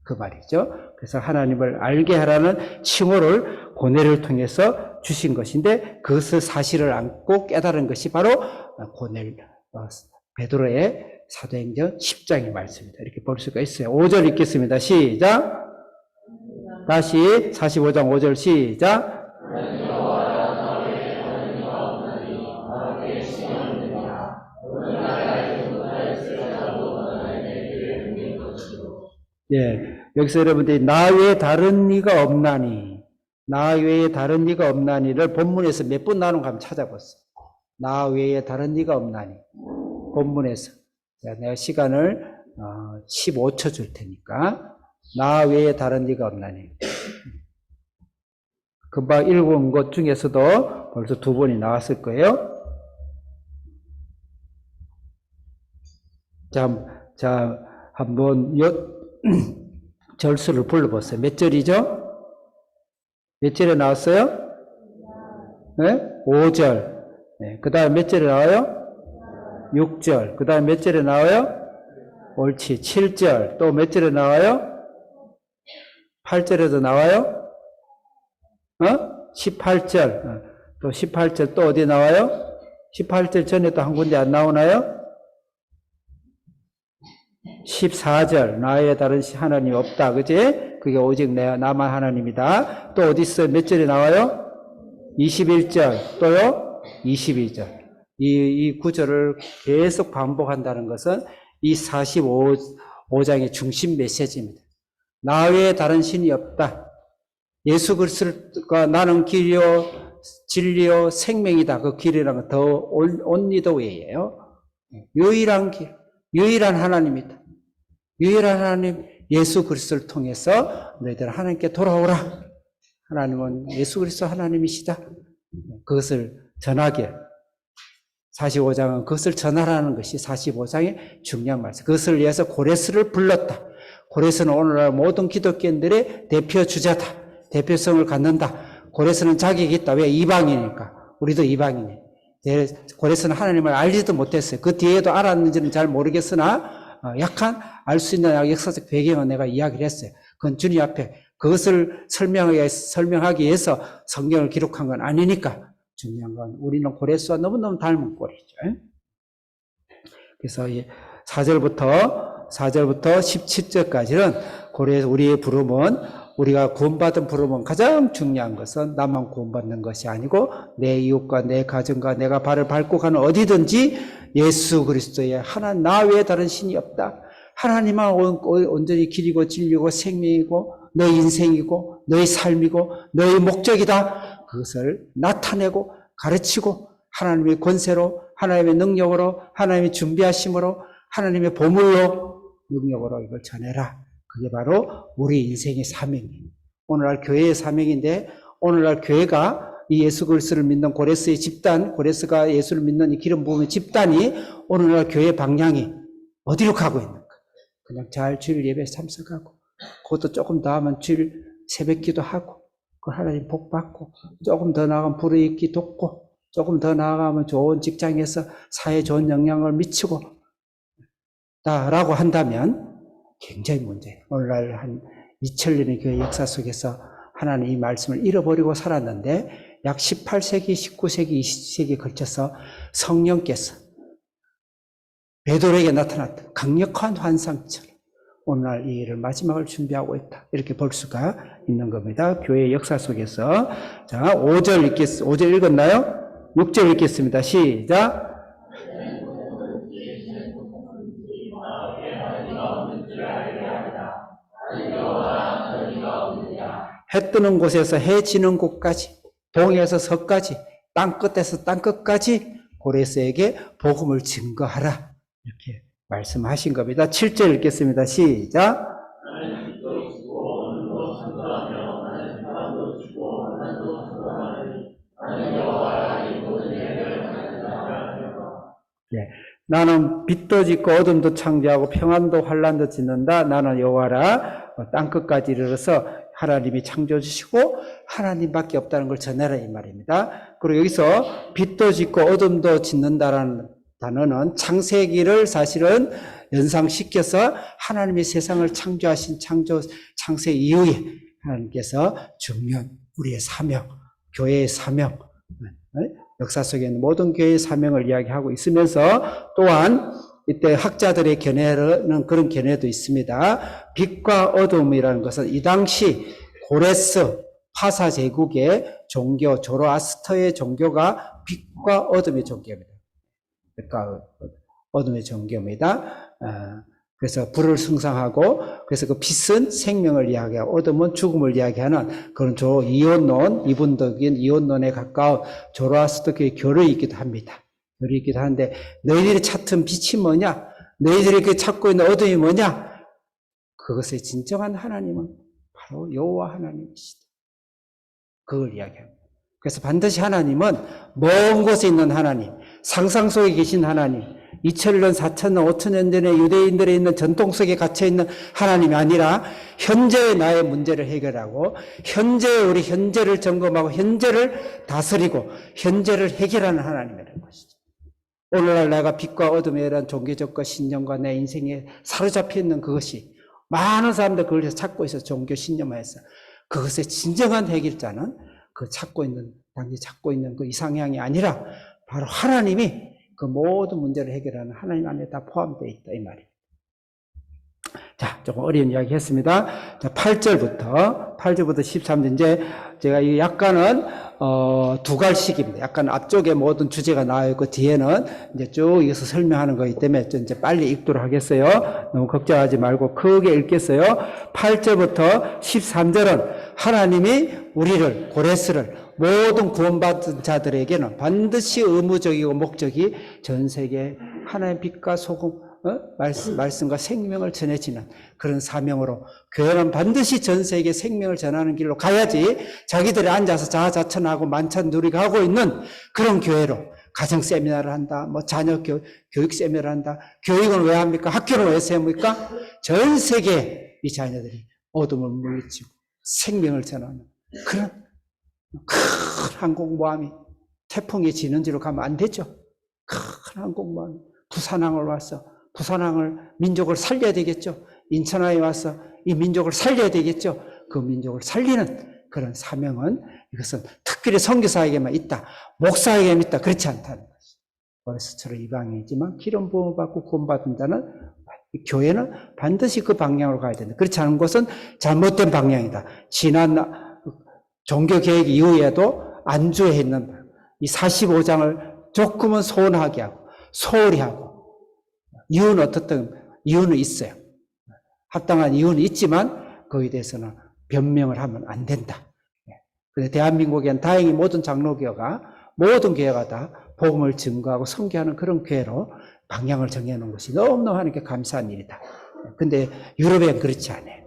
그 말이죠. 그래서 하나님을 알게 하라는 칭호를 고넬을 통해서 주신 것인데 그것을 사실을 안고 깨달은 것이 바로 베드로의 사도행전 10장의 말씀입니다. 이렇게 볼 수가 있어요. 5절 읽겠습니다. 시작. 다시 45장 5절 시작. 예, 여기서 여러분들이 나 외에 다른 이가 없나니, 나 외에 다른 이가 없나니를 본문에서 몇 번 나눈 거 한번 찾아보세요. 나 외에 다른 이가 없나니. 본문에서. 내가 시간을 15초 줄 테니까. 나 외에 다른 이가 없나니. 금방 읽은 것 중에서도 벌써 2번이 나왔을 거예요. 자, 한번 절수를 불러보세요. 몇 절이죠? 몇 절에 나왔어요? 네? 5절. 네. 그 다음 몇 절에 나와요? 6절. 그 다음 몇 절에 나와요? 옳지. 7절. 또 몇 절에 나와요? 8절에도 나와요? 18절. 또 18절 또 어디 나와요? 18절 전에 또 한 군데 안 나오나요? 14절. 나의 다른 하나님이 없다. 그지? 그게 오직 나만 하나님이다. 또 어디 있어요? 몇 절에 나와요? 21절. 또요? 22절. 이 구절을 계속 반복한다는 것은 이 45장의 중심 메시지입니다. 나 외에 다른 신이 없다. 예수 그리스도가 나는 길이요 진리요 생명이다. 그 길이라는 더 only the way예요. 유일한 길, 유일한 하나님이다. 유일한 하나님 예수 그리스도를 통해서 너희들 하나님께 돌아오라. 하나님은 예수 그리스도 하나님이시다. 그것을 전하게 45장은 그것을 전하라는 것이 45장의 중요한 말씀. 그것을 위해서 고레스를 불렀다. 고레스는 오늘날 모든 기독교인들의 대표 주자다. 대표성을 갖는다. 고레스는 자격이 있다. 왜? 이방이니까. 우리도 이방이네. 고레스는 하나님을 알지도 못했어요. 그 뒤에도 알았는지는 잘 모르겠으나 약간 알 수 있는 역사적 배경은 내가 이야기를 했어요. 그건 주님 앞에 그것을 설명하기 위해서 성경을 기록한 건 아니니까. 중요한 건 우리는 고레스와 너무너무 닮은 꼴이죠. 그래서 4절부터 17절까지는 고레스 우리의 부름은 우리가 구원받은 부름은 가장 중요한 것은 나만 구원받는 것이 아니고 내 이웃과 내 가정과 내가 발을 밟고 가는 어디든지 예수 그리스도의 하나님 나 외에 다른 신이 없다. 하나님만 온전히 길이고 진리고 생명이고 너의 인생이고 너의 삶이고 너의 목적이다. 그것을 나타내고 가르치고 하나님의 권세로 하나님의 능력으로 하나님의 준비하심으로 하나님의 보물로 능력으로 이걸 전해라. 그게 바로 우리 인생의 사명이에요. 오늘날 교회의 사명인데 오늘날 교회가 이 예수 그리스도를 믿는 고레스의 집단, 고레스가 예수를 믿는 이 기름 부음의 집단이 오늘날 교회 방향이 어디로 가고 있는가? 그냥 잘 주일 예배에 참석하고 그것도 조금 더 하면 주일 새벽 기도하고 그 하나님 복 받고, 조금 더 나아가면 불이익기 돕고, 조금 더 나아가면 좋은 직장에서 사회에 좋은 영향을 미치고, 라고 한다면 굉장히 문제예요. 오늘날 한 2000년의 교회 역사 속에서 하나님 이 말씀을 잃어버리고 살았는데, 약 18세기, 19세기, 20세기에 걸쳐서 성령께서 베드로에게 나타났던 강력한 환상처럼 오늘날 이 일을 마지막을 준비하고 있다. 이렇게 볼 수가 있는 겁니다. 교회의 역사 속에서. 자, 5절 읽었나요? 6절 읽겠습니다. 시작. 해 뜨는 곳에서 해 지는 곳까지, 동에서 서까지, 땅 끝에서 땅 끝까지 고레스에게 복음을 증거하라. 이렇게 말씀하신 겁니다. 7절 읽겠습니다. 시작. 예, 나는 빛도 짓고 어둠도 창조하고 평안도 환란도 짓는다. 나는 여호와라. 땅 끝까지 이르러서 하나님이 창조주시고 하나님밖에 없다는 걸 전해라 이 말입니다. 그리고 여기서 빛도 짓고 어둠도 짓는다라는 단어는 창세기를 사실은 연상시켜서 하나님이 세상을 창조하신 창세 이후에 하나님께서 중요한 우리의 사명, 교회의 사명, 역사 속에 있는 모든 교회의 사명을 이야기하고 있으면서 또한 이때 학자들의 견해는 그런 견해도 있습니다. 빛과 어둠이라는 것은 이 당시 고레스 파사 제국의 종교, 조로아스터의 종교가 빛과 어둠의 종교입니다. 빛과 어둠의 종교입니다. 그래서 불을 숭상하고, 그래서 그 빛은 생명을 이야기하고 어둠은 죽음을 이야기하는 그런 이원론, 이분덕인 이원론에 가까운 조로아스터교의 교리이기도 합니다. 교리이기도 하는데, 너희들이 찾던 빛이 뭐냐? 너희들이 찾고 있는 어둠이 뭐냐? 그것의 진정한 하나님은 바로 여호와 하나님이시다. 그걸 이야기합니다. 그래서 반드시 하나님은 먼 곳에 있는 하나님, 상상 속에 계신 하나님, 2000년, 4000년, 5000년 전에 유대인들이 있는 전통 속에 갇혀있는 하나님이 아니라 현재의 나의 문제를 해결하고 현재의 우리 현재를 점검하고 현재를 다스리고 현재를 해결하는 하나님이라는 것이죠. 오늘날 내가 빛과 어둠에 대한 종교적과 신념과 내 인생에 사로잡혀 있는 그것이 많은 사람들 그걸 찾고 있어. 종교 신념화해서 그것의 진정한 해결자는 그 당시 찾고 있는 그 이상향이 아니라 바로 하나님이 그 모든 문제를 해결하는 하나님 안에 다 포함되어 있다 이 말이에요. 자, 조금 어려운 이야기 했습니다. 자, 8절부터 13절 이제 제가 이 약간은 두 갈씩입니다. 약간 앞쪽에 모든 주제가 나와 있고 뒤에는 이제 쭉 이어서 설명하는 거기 때문에 이제 빨리 읽도록 하겠어요. 너무 걱정하지 말고 크게 읽겠어요. 8절부터 13절은 하나님이 우리를 고레스를 모든 구원받은 자들에게는 반드시 의무적이고 목적이 전 세계 하나님의 빛과 소금 말씀과 생명을 전해지는 그런 사명으로 교회는 반드시 전 세계 생명을 전하는 길로 가야지 자기들이 앉아서 자아자찬하고 만찬 누리고 하고 있는 그런 교회로 가정 세미나를 한다, 뭐 자녀 교육 세미나를 한다. 교육은 왜 합니까? 학교를 왜 세웁니까? 전 세계 이 자녀들이 어둠을 물리치고 생명을 전하는 그런 큰 항공모함이 태풍이 지는 지로 가면 안 되죠. 큰 항공모함이 부산항을 와서 부산항을 민족을 살려야 되겠죠. 인천항에 와서 이 민족을 살려야 되겠죠. 그 민족을 살리는 그런 사명은 이것은 특별히 선교사에게만 있다. 목사에게만 있다. 그렇지 않다는 것이. 고레스처럼 이방인이지만 기름 부음을 받고 구원받은 자는 교회는 반드시 그 방향으로 가야 된다. 그렇지 않은 것은 잘못된 방향이다. 지난 종교개혁 이후에도 안주해 있는 이 45장을 조금은 소원하게 하고 소홀히 하고 이유는 어떻든 이유는 있어요. 합당한 이유는 있지만 거기에 대해서는 변명을 하면 안 된다. 그런데 대한민국엔 다행히 모든 장로교가 모든 교회가 다 복음을 증거하고 선교하는 그런 교회로 방향을 정해놓은 것이 너무너무 하나님께 감사한 일이다. 근데 유럽엔 그렇지 않아요.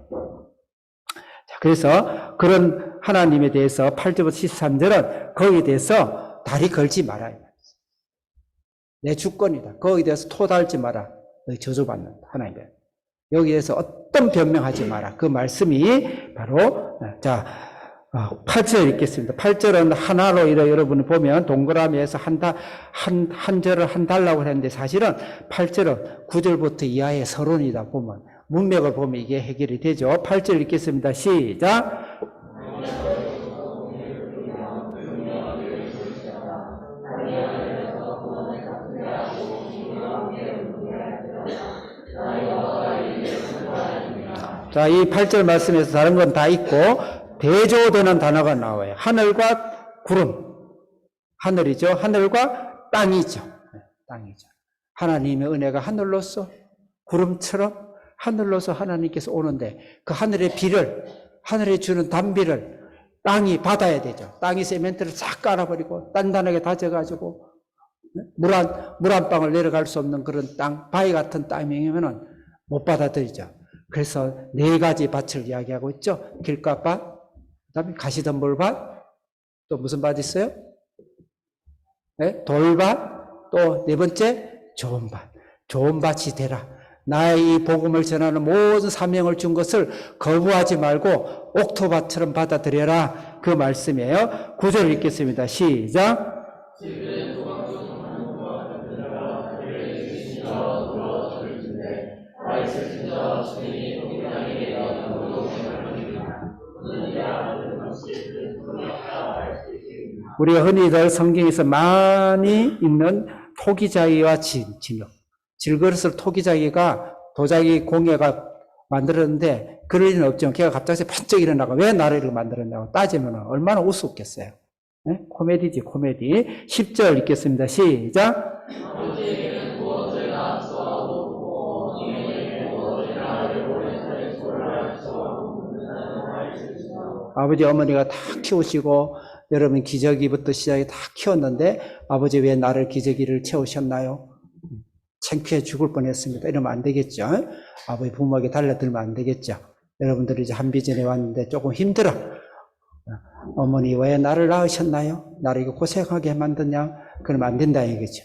자, 그래서 그런 하나님에 대해서 8절부터 13절은 거기에 대해서 다리 걸지 말아요. 내 주권이다. 거기에 대해서 토달지 마라. 너희 저주받는다. 하나님의. 여기에서 어떤 변명하지 마라. 그 말씀이 바로 자 8절 읽겠습니다. 8절은 하나로 여러분이 보면 동그라미에서 한 절을 한 달라고 했는데 사실은 8절은 9절부터 이하의 서론이다 보면 문맥을 보면 이게 해결이 되죠. 8절 읽겠습니다. 시작. 자, 이 8절 말씀에서 다른 건 다 있고 대조되는 단어가 나와요. 하늘과 구름. 하늘이죠. 하늘과 땅이죠. 땅이죠. 하나님의 은혜가 하늘로서 구름처럼 하늘로서 하나님께서 오는데 그 하늘의 비를, 하늘에 주는 단비를 땅이 받아야 되죠. 땅이 세멘트를 싹 깔아버리고 단단하게 다져가지고 물 한 방울 내려갈 수 없는 그런 땅, 바위 같은 땅이면은 못 받아들이죠. 그래서 4가지 밭을 이야기하고 있죠. 길가밭, 그다음에 가시덤불밭, 또 무슨 밭 있어요? 네? 돌밭, 또 4번째 좋은 밭. 좋은 밭이 되라. 나의 이 복음을 전하는 모든 사명을 준 것을 거부하지 말고 옥토밭처럼 받아들여라. 그 말씀이에요. 9절 읽겠습니다. 시작. 우리가 흔히들 성경에서 많이 읽는 토기자기와 진흙. 질그릇을 토기자기가 도자기 공예가 만들었는데 그럴 리는 없죠. 걔가 갑자기 번쩍 일어나고 왜 나를 이렇게 만들었냐고 따지면 얼마나 우습겠어요. 네? 코미디지 코미디. 10절 읽겠습니다. 시작. 아버지 어머니가 다 키우시고 여러분 기저귀부터 시작해 다 키웠는데 아버지 왜 나를 기저귀를 채우셨나요? 창피해 죽을 뻔했습니다. 이러면 안 되겠죠. 아버지 부모에게 달려들면 안 되겠죠. 여러분들이 이제 한비전에 왔는데 조금 힘들어. 어머니 왜 나를 낳으셨나요? 나를 이거 고생하게 만드냐? 그러면 안 된다 이거죠.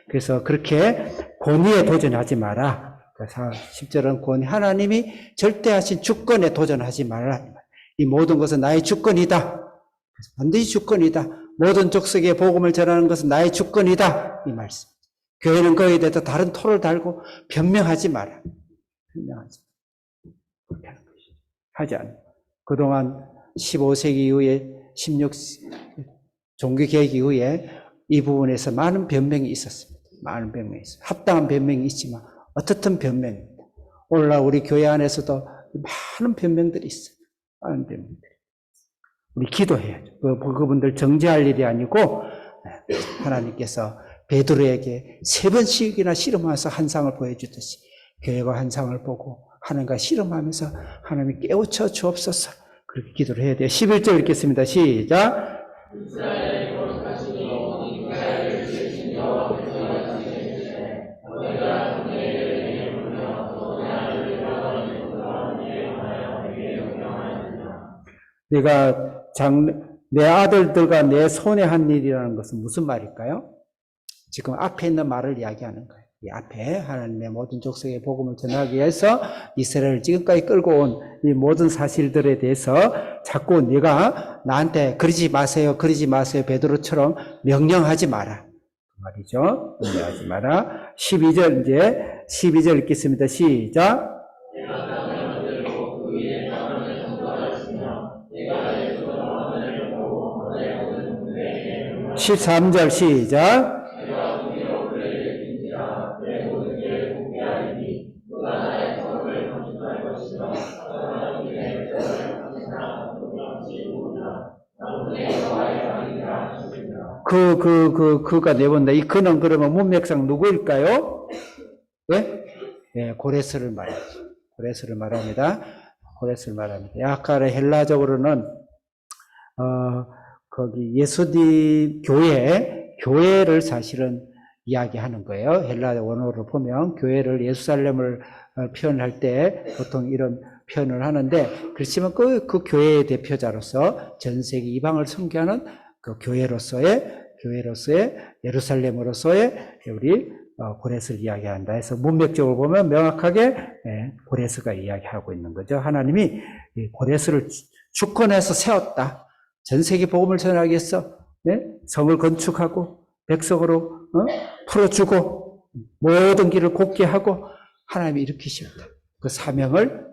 그래서 그렇게 권위에 도전하지 마라. 그래서 10절은 권위, 하나님이 절대하신 주권에 도전하지 말라. 이 모든 것은 나의 주권이다. 반드시 주권이다. 모든 족속에 복음을 전하는 것은 나의 주권이다. 이 말씀. 교회는 거기에 대해서 다른 토를 달고 변명하지 마라. 변명하지 마라. 그렇게 하는 것이죠. 하지 않아. 그동안 15세기 이후에 16 종교개혁 이후에 이 부분에서 많은 변명이 있었습니다. 많은 변명이 있어요. 합당한 변명이 있지만 어떻든 변명입니다. 오늘날 우리 교회 안에서도 많은 변명들이 있어요. 많은 변명들이. 우리 기도해야죠. 그분들 정죄할 일이 아니고 하나님께서 베드로에게 3번씩이나 씨름하면서 환상을 보여주듯이 교회가 환상을 보고 하나님과 씨름하면서 하나님이 깨우쳐 주옵소서. 그렇게 기도를 해야 돼요. 11절 읽겠습니다. 시작. 내가 내 아들들과 내 손에 한 일이라는 것은 무슨 말일까요? 지금 앞에 있는 말을 이야기하는 거예요. 이 앞에 하나님의 모든 족속의 복음을 전하기 위해서 이스라엘을 지금까지 끌고 온 이 모든 사실들에 대해서 자꾸 네가 나한테 그러지 마세요, 그러지 마세요, 베드로처럼 명령하지 마라. 그 말이죠. 명령하지 마라. 12절 읽겠습니다. 시작. 13절 시작. 그가 내본다. 이 그는 그러면 문맥상 누구일까요? 네? 네, 고레스를 말하죠. 고레스를 말합니다. 고레스를 말합니다. 약간의 헬라적으로는, 거기 예수님 교회를 사실은 이야기하는 거예요. 헬라 원어를 보면 교회를 예루살렘을 표현할 때 보통 이런 표현을 하는데 그렇지만 그 교회의 대표자로서 전 세계 이방을 선교하는 그 교회로서의 예루살렘으로서의 우리 고레스를 이야기한다 해서 문맥적으로 보면 명확하게 고레스가 이야기하고 있는 거죠. 하나님이 고레스를 주권해서 세웠다. 전 세계 복음을 전하겠어. 네? 성을 건축하고 백성으로 풀어주고 모든 길을 곱게 하고 하나님이 일으키셨다. 그 사명을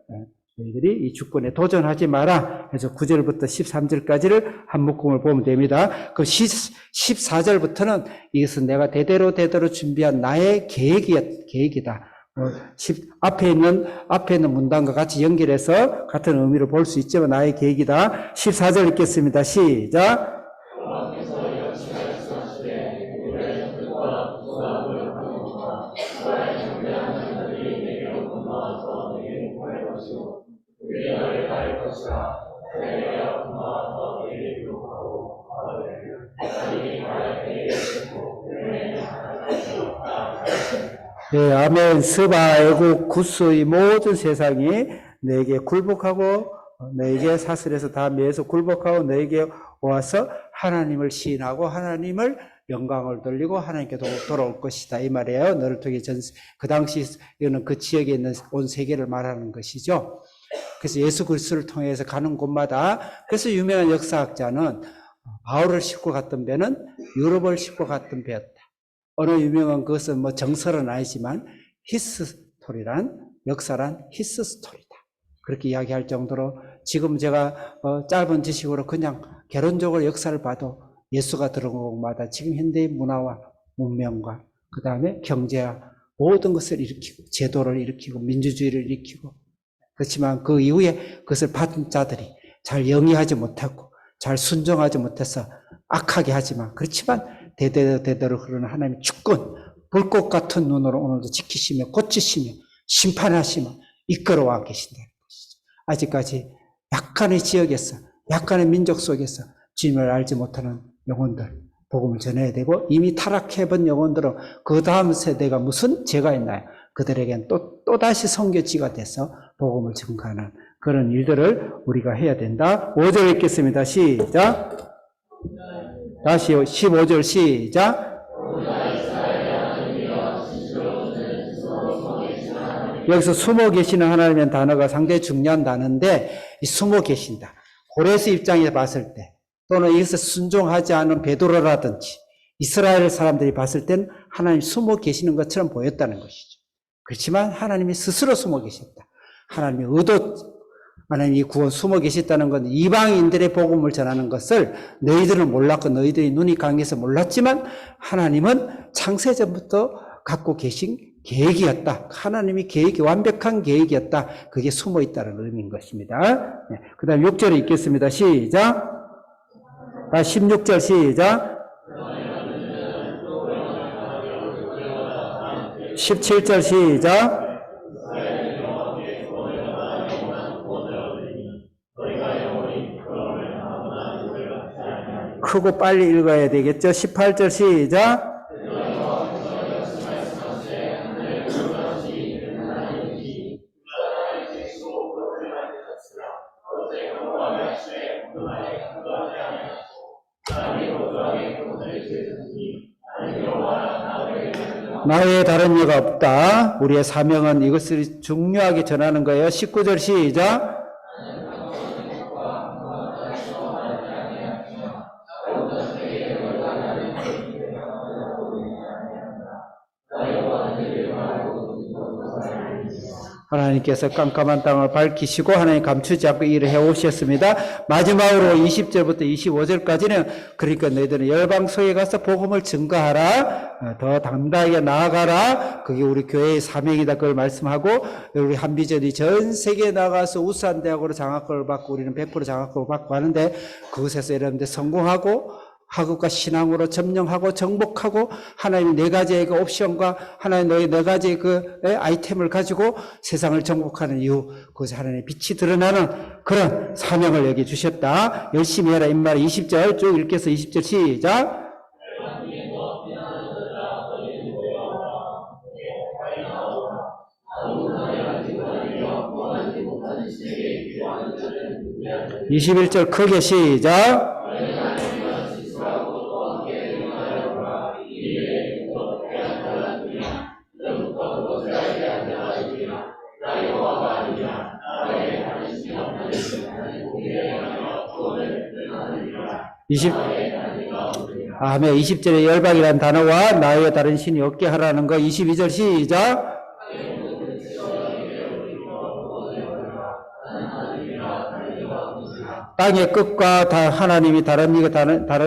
너희들이 이 주권에 도전하지 마라. 그래서 9절부터 13절까지를 한 묶음을 보면 됩니다. 그 14절부터는 이것은 내가 대대로 준비한 나의 계획이다. 앞에 있는 문단과 같이 연결해서 같은 의미로 볼 수 있지만 나의 계획이다. 14절 읽겠습니다. 시작. 네, 아멘. 스바, 애국, 구스의 모든 세상이 너에게 굴복하고 너에게 사슬에서 다 매서 굴복하고 너에게 와서 하나님을 시인하고 하나님을 영광을 돌리고 하나님께 돌아올 것이다. 이 말이에요. 너를 통해 그 당시 이거는 그 지역에 있는 온 세계를 말하는 것이죠. 그래서 예수 그리스도를 통해서 가는 곳마다 그래서 유명한 역사학자는 바울을 싣고 갔던 배는 유럽을 싣고 갔던 배였다. 어느 유명한 그것은 뭐 정설은 아니지만 히스토리란 역사란 히스토리다. 그렇게 이야기할 정도로 지금 제가 짧은 지식으로 그냥 개론적으로 역사를 봐도 예수가 들어온 곳마다 지금 현대의 문화와 문명과 그 다음에 경제와 모든 것을 일으키고 제도를 일으키고 민주주의를 일으키고 그렇지만 그 이후에 그것을 받은 자들이 잘 영위하지 못하고 잘 순종하지 못해서 악하게 하지만 그렇지만 대대로 흐르는 하나님의 주권 불꽃 같은 눈으로 오늘도 지키시며 고치시며 심판하시며 이끌어와 계신다는 것이죠. 아직까지 약간의 지역에서 약간의 민족 속에서 주님을 알지 못하는 영혼들 복음을 전해야 되고 이미 타락해본 영혼들은 그 다음 세대가 무슨 죄가 있나요? 그들에겐 또다시 선교지가 돼서 복음을 증거하는 그런 일들을 우리가 해야 된다. 5절 읽겠습니다. 시작. 다시 15절 시작. 여기서 숨어 계시는 하나님의 단어가 상당히 중요한 단어인데 이 숨어 계신다. 고레스 입장에 봤을 때 또는 이것을 순종하지 않은 베드로라든지 이스라엘 사람들이 봤을 때는 하나님이 숨어 계시는 것처럼 보였다는 것이죠. 그렇지만 하나님이 스스로 숨어 계셨다. 하나님의 하나님이 구원 숨어 계셨다는 건 이방인들의 복음을 전하는 것을 너희들은 몰랐고 너희들이 눈이 강해서 몰랐지만 하나님은 창세전부터 갖고 계신 계획이었다. 하나님이 완벽한 계획이었다. 그게 숨어 있다는 의미인 것입니다. 네. 그 다음 6절에 읽겠습니다. 시작. 16절 시작. 17절 시작. 크고 빨리 읽어야 되겠죠? 18절 시작. 나의 다른 이가 없다. 우리의 사명은 이것을 중요하게 전하는 거예요. 19절 시작. 하나님께서 깜깜한 땅을 밝히시고 하나님 감추지 않고 일을 해오셨습니다. 마지막으로 20절부터 25절까지는 그러니까 너희들은 열방소에 가서 복음을 증거하라. 더 당당하게 나아가라. 그게 우리 교회의 사명이다. 그걸 말씀하고 우리 한비전이 전 세계에 나가서 우수한대학으로 장학금을 받고 우리는 100% 장학금을 받고 하는데 그곳에서 여러분들 성공하고 학업과 신앙으로 점령하고 정복하고 하나님 네 가지의 그 옵션과 하나님 너희 네 가지의 그 아이템을 가지고 세상을 정복하는 이유 그것이 하나님의 빛이 드러나는 그런 사명을 여기 주셨다. 열심히 해라. 임말 20절 쭉 읽겠어. 20절 시작. (21절) 크게 시작. 아멘. 20절에 열방이라는 단어와 나에게 다른 신이 없게 하라는 거. 22절 시작. 땅의 끝과 하나님이 다른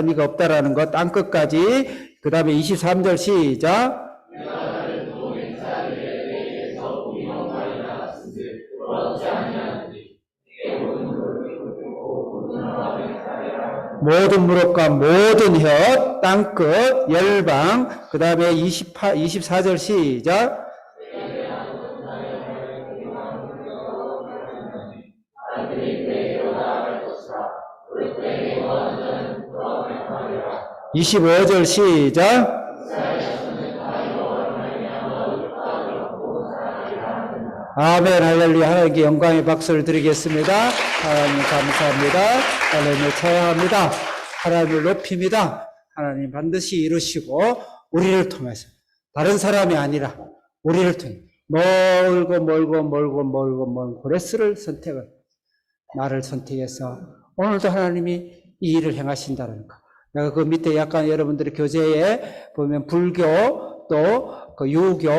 이가 없다라는 것. 땅 끝까지. 그 다음에 23절 시작. 모든 무릎과 모든 혀, 땅끝, 열방, 그 다음에 24절 시작. (25절) 시작. 아멘, 할렐루야. 하나님께 영광의 박수를 드리겠습니다. 하나님 감사합니다. 하나님을 찬양합니다. 하나님을 높입니다. 하나님 반드시 이루시고 우리를 통해서 다른 사람이 아니라 우리를 통해 멀고 먼 고레스를 나를 선택해서 오늘도 하나님이 이 일을 행하신다는 거. 내가 그 밑에 약간 여러분들의 교재에 보면 불교 또 그 유교,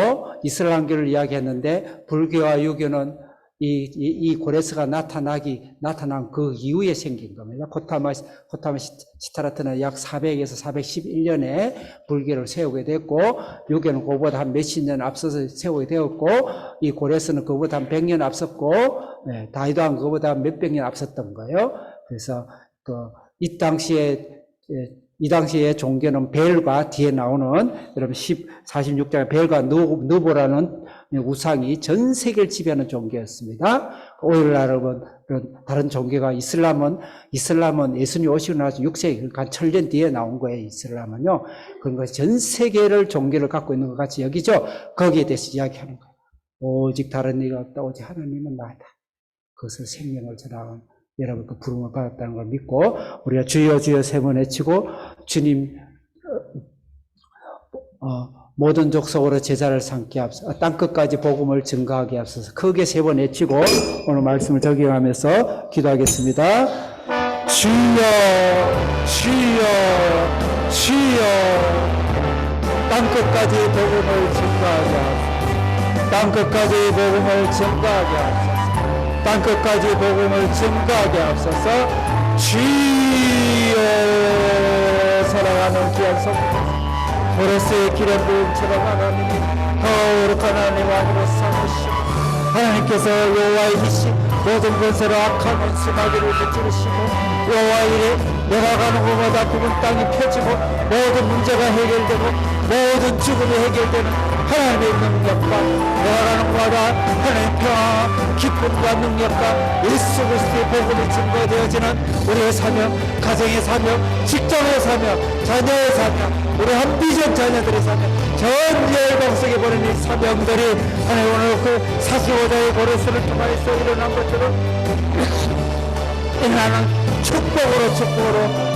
이슬람교를 이야기했는데 불교와 유교는 이 고레스가 나타난 그 이후에 생긴 겁니다. 고타마 시타라트는 약 400에서 411년에 불교를 세우게 됐고, 유교는 그보다 한 몇십 년 앞서서 세우게 되었고, 이 고레스는 그보다 한 100년 앞섰고, 다이도한 그보다 몇백 년 앞섰던 거예요. 그래서 이 당시에 종교는 벨과 뒤에 나오는 여러분 46장의 벨과 누보라는 우상이 전 세계를 지배하는 종교였습니다. 오늘날은 다른 종교가 이슬람은 예수님 오시고 나서 6세기 그러니까 1000년 뒤에 나온 거예요. 이슬람은요. 그런 것이 전 세계를 종교를 갖고 있는 것 같이 여기죠. 거기에 대해서 이야기하는 거예요. 오직 다른 이가 없다. 오직 하나님은 나다. 그것을 생명을 전하는 여러분 그 부름을 받았다는 걸 믿고 우리가 주여 주여 세 번 외치고 주님 모든 족속으로 제자를 삼게 앞서 땅끝까지 복음을 증거하게 앞서서 크게 세 번 외치고 오늘 말씀을 적용하면서 기도하겠습니다. 주여 주여 주여 땅끝까지 복음을 증거하게 앞서 땅끝까지 복음을 증거하게 앞서 땅끝까지 복음을 증거하게 앞서서 주여 사랑하는 귀한 성도 고레스의 기름 부음처럼 하나님이 거룩한 하나님 안으로 삼으시고 하나님께서 여호와의 이시 모든 권세로 악한 원수 마귀를 무찌르시고 여호와의 일에 내가 가는 곳마다 굽은 땅이 펴지고 모든 문제가 해결되고 모든 죽음이 해결되는 하나님의 능력과 내가 가는 곳마다 하나님의 평화 기쁨과 능력과 예수 그리스도의 복음이 증거되어지는 우리의 사명, 가정의 사명, 직장의 사명, 자녀의 사명, 우리 한비전 자녀들의 사명, 전 열방 속에 보내는 이 사명들이 하나님 오늘 그 45자의 고레스를 통하여서 일어난 것처럼 일어나는 축복으로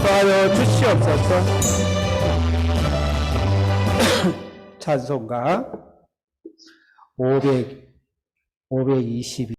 도와여 주시옵소서. 찬송가 522